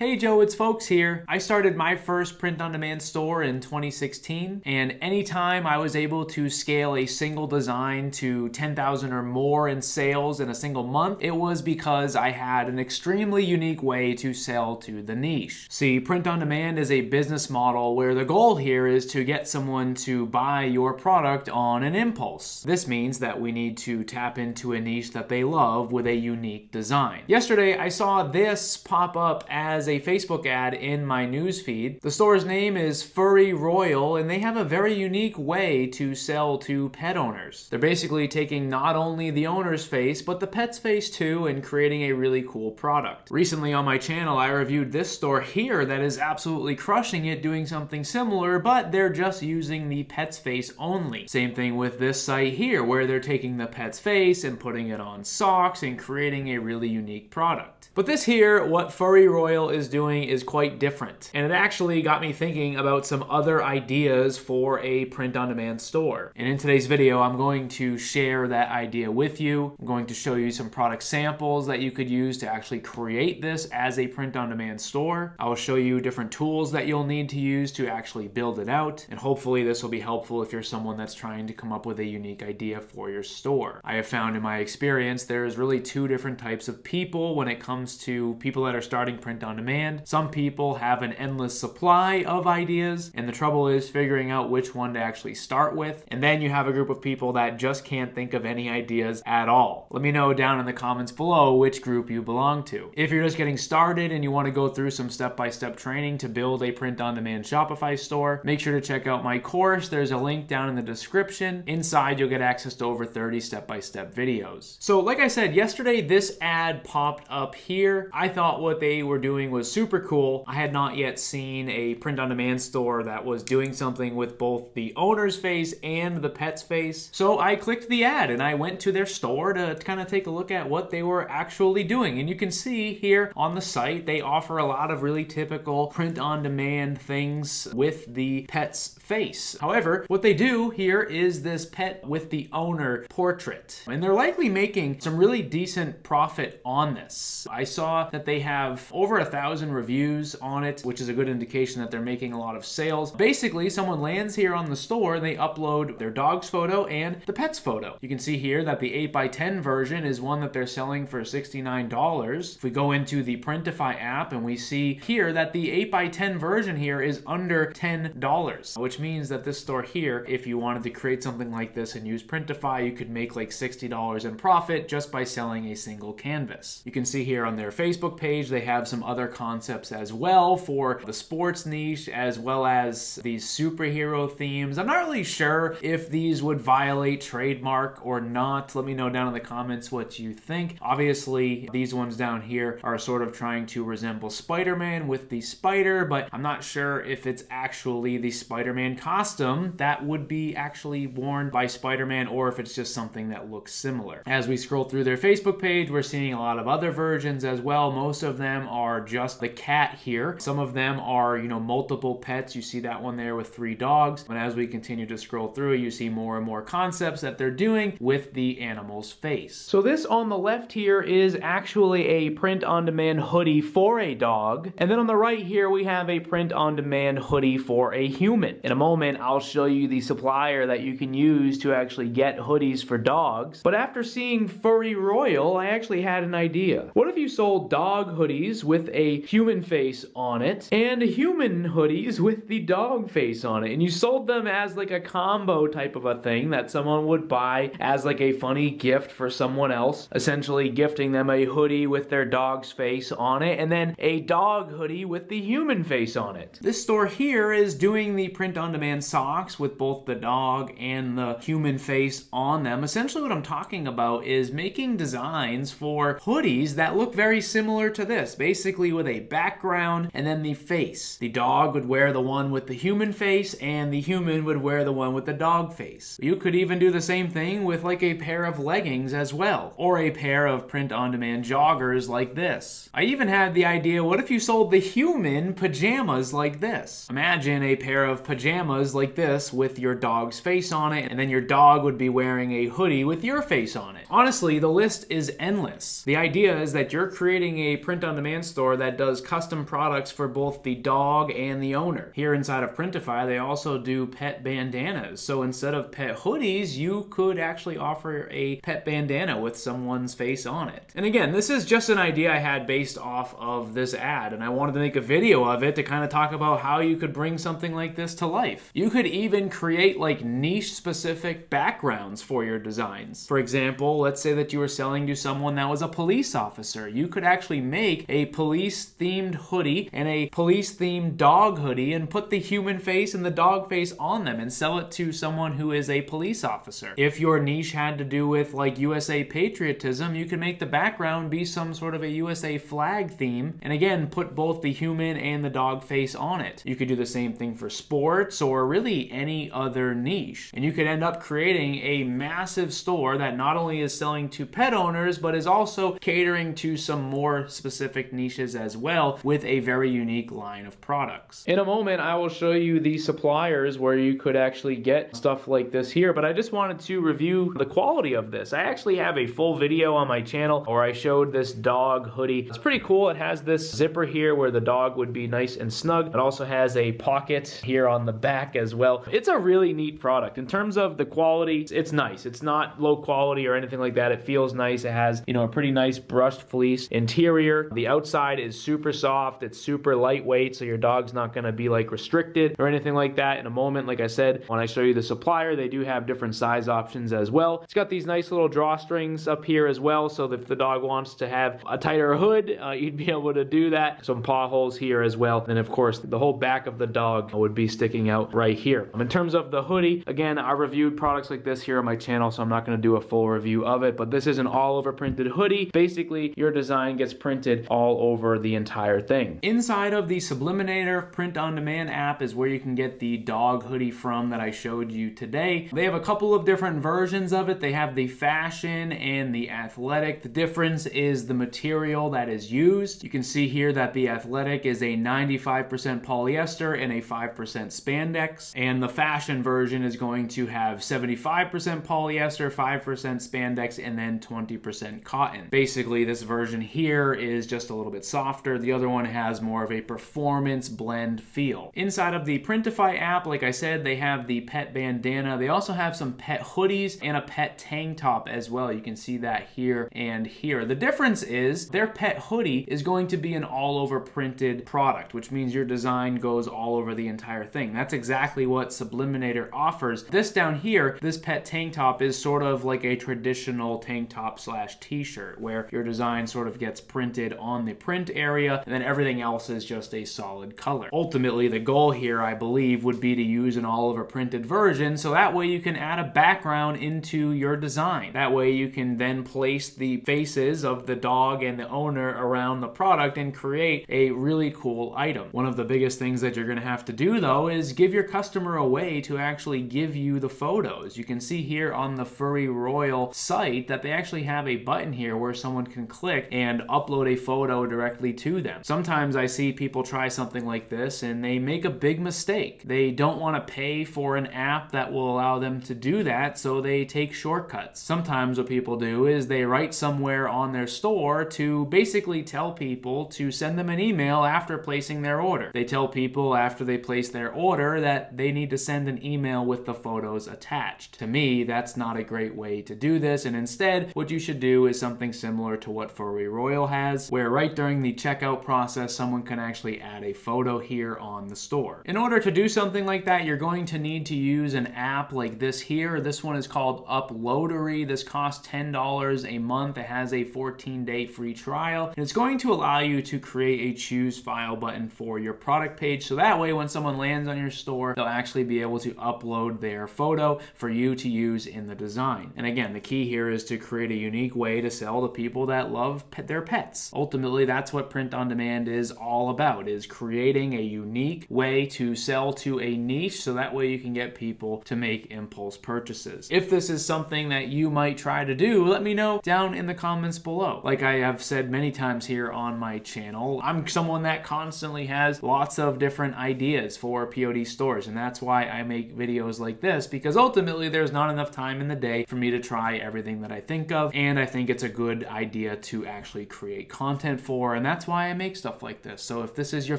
Hey Joe, it's Folks here. I started my first print-on-demand store in 2016, and anytime I was able to scale a single design to 10,000 or more in sales in a single month, it was because I had an extremely unique way to sell to the niche. See, print-on-demand is a business model where the goal here is to get someone to buy your product on an impulse. This means that we need to tap into a niche that they love with a unique design. Yesterday, I saw this pop up as a Facebook ad in my newsfeed. The store's name is Furry Royal, and they have a very unique way to sell to pet owners. They're basically taking not only the owner's face, but the pet's face too, and creating a really cool product. Recently on my channel, I reviewed this store here that is absolutely crushing it, doing something similar, but they're just using the pet's face only. Same thing with this site here, where they're taking the pet's face and putting it on socks and creating a really unique product. But this here, what Furry Royal is doing is quite different. And it actually got me thinking about some other ideas for a print-on-demand store. And in today's video, I'm going to share that idea with you. I'm going to show you some product samples that you could use to actually create this as a print-on-demand store. I will show you different tools that you'll need to use to actually build it out. And hopefully this will be helpful if you're someone that's trying to come up with a unique idea for your store. I have found in my experience, there's really two different types of people when it comes to people that are starting print on demand. Some people have an endless supply of ideas, and the trouble is figuring out which one to actually start with. And then you have a group of people that just can't think of any ideas at all. Let me know down in the comments below which group you belong to. If you're just getting started and you want to go through some step-by-step training to build a print-on-demand Shopify store, make sure to check out my course. There's a link down in the description. Inside, you'll get access to over 30 step-by-step videos. So like I said, yesterday this ad popped up here. I thought what they were doing was super cool. I had not yet seen a print-on-demand store that was doing something with both the owner's face and the pet's face. So I clicked the ad and I went to their store to kind of take a look at what they were actually doing. And you can see here on the site, they offer a lot of really typical print-on-demand things with the pet's face. However, what they do here is this pet with the owner portrait. And they're likely making some really decent profit on this. I saw that they have over 1,000 reviews on it, which is a good indication that they're making a lot of sales. Basically, someone lands here on the store and they upload their dog's photo and the pet's photo. You can see here that the 8x10 version is one that they're selling for $69. If we go into the Printify app and we see here that the 8x10 version here is under $10, which means that this store here, if you wanted to create something like this and use Printify, you could make like $60 in profit just by selling a single canvas. You can see here on their Facebook page, they have some other concepts as well for the sports niche, as well as these superhero themes. I'm not really sure if these would violate trademark or not. Let me know down in the comments what you think. Obviously, these ones down here are sort of trying to resemble Spider-Man with the spider, but I'm not sure if it's actually the Spider-Man costume that would be actually worn by Spider-Man, or if it's just something that looks similar. As we scroll through their Facebook page, we're seeing a lot of other versions as well. Most of them are just the cat here. Some of them are, multiple pets. You see that one there with 3 dogs. And as we continue to scroll through, you see more and more concepts that they're doing with the animal's face. So this on the left here is actually a print-on-demand hoodie for a dog. And then on the right here, we have a print-on-demand hoodie for a human. In a moment, I'll show you the supplier that you can use to actually get hoodies for dogs. But after seeing Furry Royal, I actually had an idea. What if you sold dog hoodies with a human face on it and human hoodies with the dog face on it, and you sold them as like a combo type of a thing that someone would buy as like a funny gift for someone else, essentially gifting them a hoodie with their dog's face on it and then a dog hoodie with the human face on it. This store here is doing the print-on-demand socks with both the dog and the human face on them. Essentially what I'm talking about is making designs for hoodies that look very similar to this, basically with a background and then the face. The dog would wear the one with the human face and the human would wear the one with the dog face. You could even do the same thing with like a pair of leggings as well, or a pair of print-on-demand joggers like this. I even had the idea, what if you sold the human pajamas like this? Imagine a pair of pajamas like this with your dog's face on it, and then your dog would be wearing a hoodie with your face on it. Honestly, the list is endless. The idea is that you're creating a print-on-demand store that that does custom products for both the dog and the owner. Here inside of Printify, they also do pet bandanas. So instead of pet hoodies, you could actually offer a pet bandana with someone's face on it. And again, this is just an idea I had based off of this ad, and I wanted to make a video of it to kind of talk about how you could bring something like this to life. You could even create like niche specific backgrounds for your designs. For example, let's say that you were selling to someone that was a police officer. You could actually make a police themed hoodie and a police themed dog hoodie and put the human face and the dog face on them and sell it to someone who is a police officer. If your niche had to do with like USA patriotism, you could make the background be some sort of a USA flag theme, and again, put both the human and the dog face on it. You could do the same thing for sports or really any other niche. And you could end up creating a massive store that not only is selling to pet owners, but is also catering to some more specific niches as well with a very unique line of products. In a moment, I will show you the suppliers where you could actually get stuff like this here, but I just wanted to review the quality of this. I actually have a full video on my channel where I showed this dog hoodie. It's pretty cool. It has this zipper here where the dog would be nice and snug. It also has a pocket here on the back as well. It's a really neat product. In terms of the quality, it's nice. It's not low quality or anything like that. It feels nice. It has, a pretty nice brushed fleece interior. The outside is super soft. It's super lightweight, so your dog's not going to be like restricted or anything like that. In a moment, like I said, when I show you the supplier, they do have different size options as well. It's got these nice little drawstrings up here as well, so that if the dog wants to have a tighter hood, you'd be able to do that. Some paw holes here as well. And of course, the whole back of the dog would be sticking out right here. In terms of the hoodie, again, I reviewed products like this here on my channel, so I'm not going to do a full review of it, but this is an all over printed hoodie. Basically, your design gets printed all over the entire thing. Inside of the Subliminator print on demand app is where you can get the dog hoodie from that I showed you today. They have a couple of different versions of it. They have the fashion and the athletic. The difference is the material that is used. You can see here that the athletic is a 95% polyester and a 5% spandex, and the fashion version is going to have 75% polyester, 5% spandex, and then 20% cotton. Basically, this version here is just a little bit softer. The other one has more of a performance blend feel. Inside of the Printify app, like I said, they have the pet bandana. They also have some pet hoodies and a pet tank top as well. You can see that here and here. The difference is their pet hoodie is going to be an all over printed product, which means your design goes all over the entire thing. That's exactly what Subliminator offers. This down here, this pet tank top is sort of like a traditional tank top slash t-shirt where your design sort of gets printed on the print area and then everything else is just a solid color. Ultimately, the goal here, I believe, would be to use an all over printed version, so that way you can add a background into your design. That way you can then place the faces of the dog and the owner around the product and create a really cool item. One of the biggest things that you're going to have to do though is give your customer a way to actually give you the photos. You can see here on the Furry Royal site that they actually have a button here where someone can click and upload a photo directly to them. Sometimes I see people try something like this and they make a big mistake. They don't want to pay for an app that will allow them to do that, so they take shortcuts. Sometimes what people do is they write somewhere on their store to basically tell people to send them an email after placing their order. They tell people after they place their order that they need to send an email with the photos attached. To me, that's not a great way to do this, and instead what you should do is something similar to what Furry Royal has, where right during the checkout process someone can actually add a photo here on the store. In order to do something like that, you're going to need to use an app like this here. This one is called Uploadery. This costs $10 a month. It has a 14-day free trial, and it's going to allow you to create a choose file button for your product page, so that way when someone lands on your store, they'll actually be able to upload their photo for you to use in the design. And again, the key here is to create a unique way to sell to people that love their pets. Ultimately, that's what print on demand is all about, is creating a unique way to sell to a niche, so that way you can get people to make impulse purchases. If this is something that you might try to do, let me know down in the comments below. Like I have said many times here on my channel, I'm someone that constantly has lots of different ideas for POD stores, and that's why I make videos like this, because ultimately there's not enough time in the day for me to try everything that I think of, and I think it's a good idea to actually create content for, and that's that's why I make stuff like this. So if this is your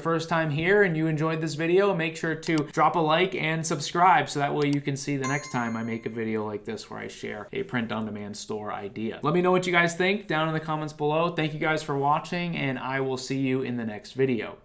first time here and you enjoyed this video, make sure to drop a like and subscribe so that way you can see the next time I make a video like this where I share a print-on-demand store idea. Let me know what you guys think down in the comments below. Thank you guys for watching, and I will see you in the next video.